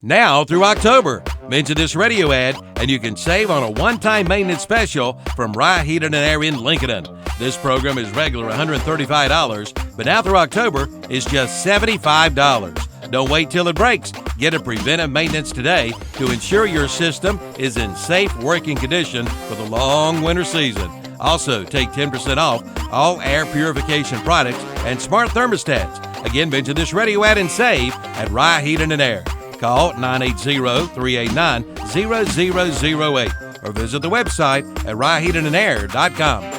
Now through October. Mention this radio ad and you can save on a one-time maintenance special from Rye Heating and Air in Lincolnton. This program is regular $135, but now through October is just $75. Don't wait till it breaks. Get a preventive maintenance today to ensure your system is in safe working condition for the long winter season. Also, take 10% off all air purification products and smart thermostats. Again, mention this radio ad and save at Rye Heating and Air. Call 980-389-0008 or visit the website at ryeheatingandair.com.